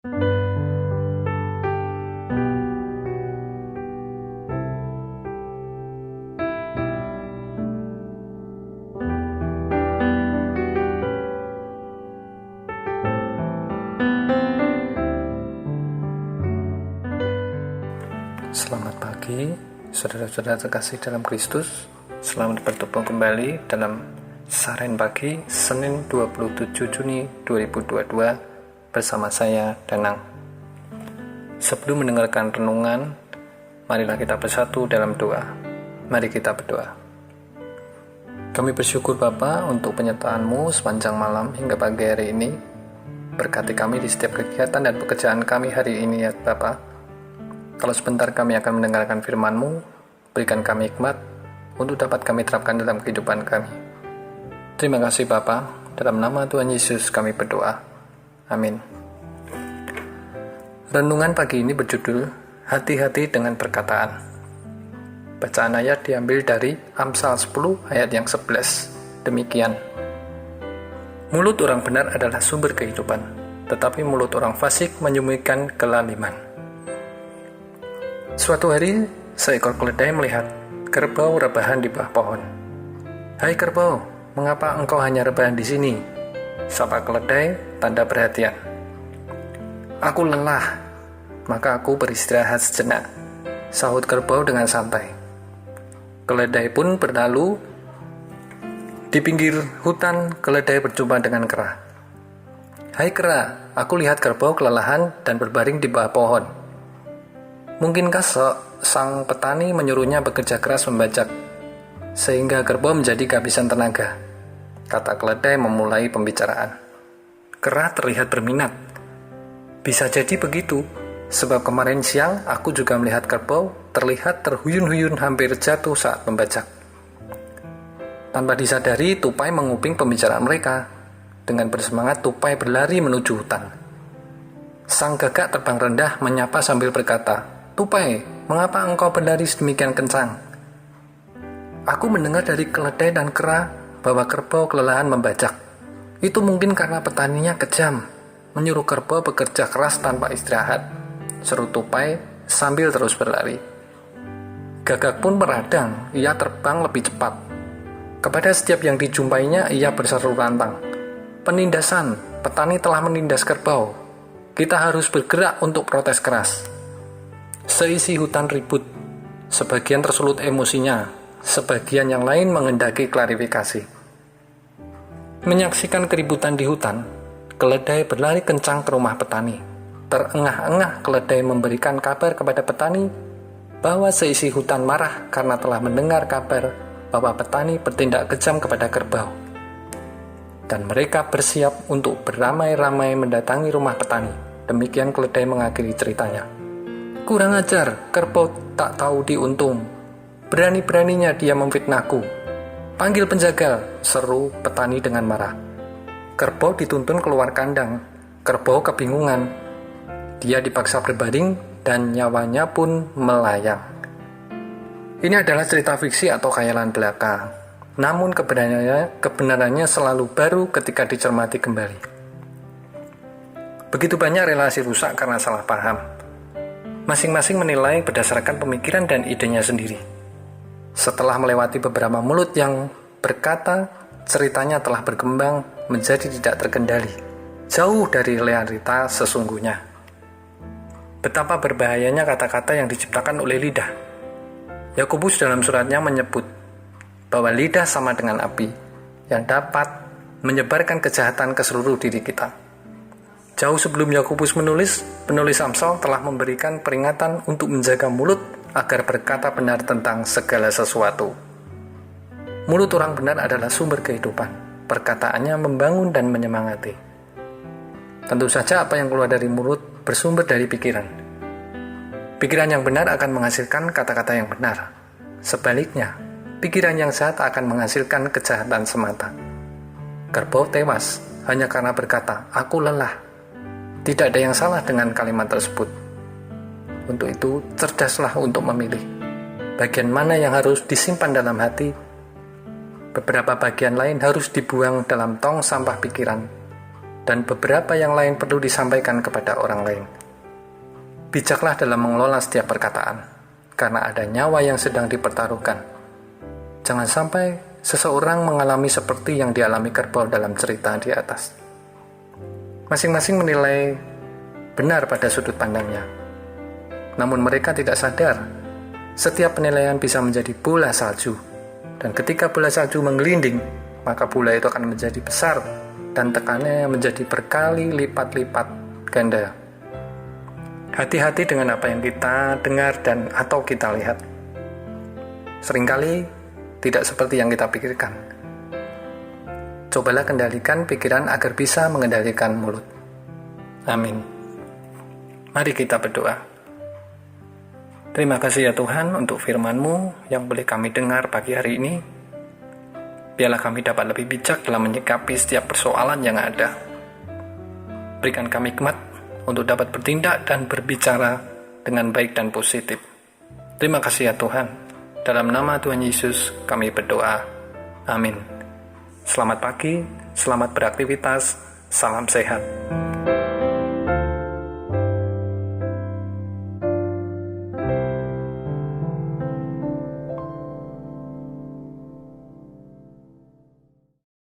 Selamat pagi, saudara-saudara terkasih dalam Kristus. Selamat bertemu kembali dalam Saran Pagi Senin 27 Juni 2022 bersama saya, Danang. Sebelum mendengarkan renungan, marilah kita bersatu dalam doa. Mari kita berdoa. Kami bersyukur Bapa untuk penyertaan-Mu sepanjang malam hingga pagi hari ini. Berkati kami di setiap kegiatan dan pekerjaan kami hari ini ya Bapa. Kalau sebentar kami akan mendengarkan firman-Mu, berikan kami hikmat untuk dapat kami terapkan dalam kehidupan kami. Terima kasih Bapa, dalam nama Tuhan Yesus kami berdoa. Amin. Renungan pagi ini berjudul Hati-hati dengan perkataan. Bacaan ayat diambil dari Amsal 10 ayat yang 11. Demikian. Mulut orang benar adalah sumber kehidupan, tetapi mulut orang fasik menyembunyikan kelaliman. Suatu hari, seekor keledai melihat kerbau rebahan di bawah pohon. "Hai kerbau, mengapa engkau hanya rebahan di sini?" sapa keledai tanda perhatian. "Aku lelah, maka aku beristirahat sejenak," sahut kerbau dengan santai. Keledai pun berlalu. Di pinggir hutan, keledai berjumpa dengan kera. "Hai kera, aku lihat kerbau kelelahan dan berbaring di bawah pohon. Mungkinkah sang petani menyuruhnya bekerja keras membajak, sehingga kerbau menjadi kehabisan tenaga?" kata keledai memulai pembicaraan. Kera terlihat berminat. "Bisa jadi begitu, sebab kemarin siang aku juga melihat kerbau terlihat terhuyun-huyun hampir jatuh saat membajak." Tanpa disadari, tupai menguping pembicaraan mereka. Dengan bersemangat, tupai berlari menuju hutan. Sang gagak terbang rendah menyapa sambil berkata, "Tupai, mengapa engkau berlari sedemikian kencang?" "Aku mendengar dari keledai dan kera bahwa kerbau kelelahan membajak. Itu mungkin karena petaninya kejam, menyuruh kerbau bekerja keras tanpa istirahat," seru tupai sambil terus berlari. Gagak pun meradang, ia terbang lebih cepat. Kepada setiap yang dijumpainya, ia berseru lantang, "Penindasan, petani telah menindas kerbau. Kita harus bergerak untuk protes keras." Seisi hutan ribut, sebagian tersulut emosinya, sebagian yang lain mengendaki klarifikasi. Menyaksikan keributan di hutan, keledai berlari kencang ke rumah petani. Terengah-engah keledai memberikan kabar kepada petani bahwa seisi hutan marah karena telah mendengar kabar bahwa petani bertindak kejam kepada kerbau. Dan mereka bersiap untuk beramai-ramai mendatangi rumah petani. Demikian keledai mengakhiri ceritanya. "Kurang ajar, kerbau tak tahu diuntung. Berani-beraninya dia memfitnahku. Panggil penjaga," seru petani dengan marah. Kerbau dituntun keluar kandang. Kerbau kebingungan. Dia dipaksa berbaring dan nyawanya pun melayang. Ini adalah cerita fiksi atau khayalan belaka. Namun kebenarannya selalu baru ketika dicermati kembali. Begitu banyak relasi rusak karena salah paham. Masing-masing menilai berdasarkan pemikiran dan idenya sendiri. Setelah melewati beberapa mulut yang berkata, ceritanya telah berkembang menjadi tidak terkendali, jauh dari realitas sesungguhnya. Betapa berbahayanya kata-kata yang diciptakan oleh lidah. Yakobus dalam suratnya menyebut bahwa lidah sama dengan api yang dapat menyebarkan kejahatan ke seluruh diri kita. Jauh sebelum Yakobus menulis, penulis Amsal telah memberikan peringatan untuk menjaga mulut agar berkata benar tentang segala sesuatu. Mulut orang benar adalah sumber kehidupan. Perkataannya membangun dan menyemangati. Tentu saja apa yang keluar dari mulut bersumber dari pikiran. Pikiran yang benar akan menghasilkan kata-kata yang benar. Sebaliknya, pikiran yang jahat akan menghasilkan kejahatan semata. Kerbau tewas hanya karena berkata, "Aku lelah." Tidak ada yang salah dengan kalimat tersebut. Untuk itu, cerdaslah untuk memilih bagian mana yang harus disimpan dalam hati. Beberapa bagian lain harus dibuang dalam tong sampah pikiran. dan beberapa yang lain perlu disampaikan kepada orang lain. Bijaklah dalam mengelola setiap perkataan, karena ada nyawa yang sedang dipertaruhkan. Jangan sampai seseorang mengalami seperti yang dialami kerbau dalam cerita di atas. Masing-masing menilai benar pada sudut pandangnya. Namun mereka tidak sadar, setiap penilaian bisa menjadi bola salju. Dan ketika bola salju menggelinding, maka bola itu akan menjadi besar dan tekanannya menjadi berkali lipat-lipat ganda. Hati-hati dengan apa yang kita dengar dan atau kita lihat. Seringkali tidak seperti yang kita pikirkan. Cobalah kendalikan pikiran agar bisa mengendalikan mulut. Amin. Mari kita berdoa. Terima kasih ya Tuhan untuk firman-Mu yang boleh kami dengar pagi hari ini. Biarlah kami dapat lebih bijak dalam menyikapi setiap persoalan yang ada. Berikan kami hikmat untuk dapat bertindak dan berbicara dengan baik dan positif. Terima kasih ya Tuhan. Dalam nama Tuhan Yesus kami berdoa. Amin. Selamat pagi, selamat beraktivitas, salam sehat.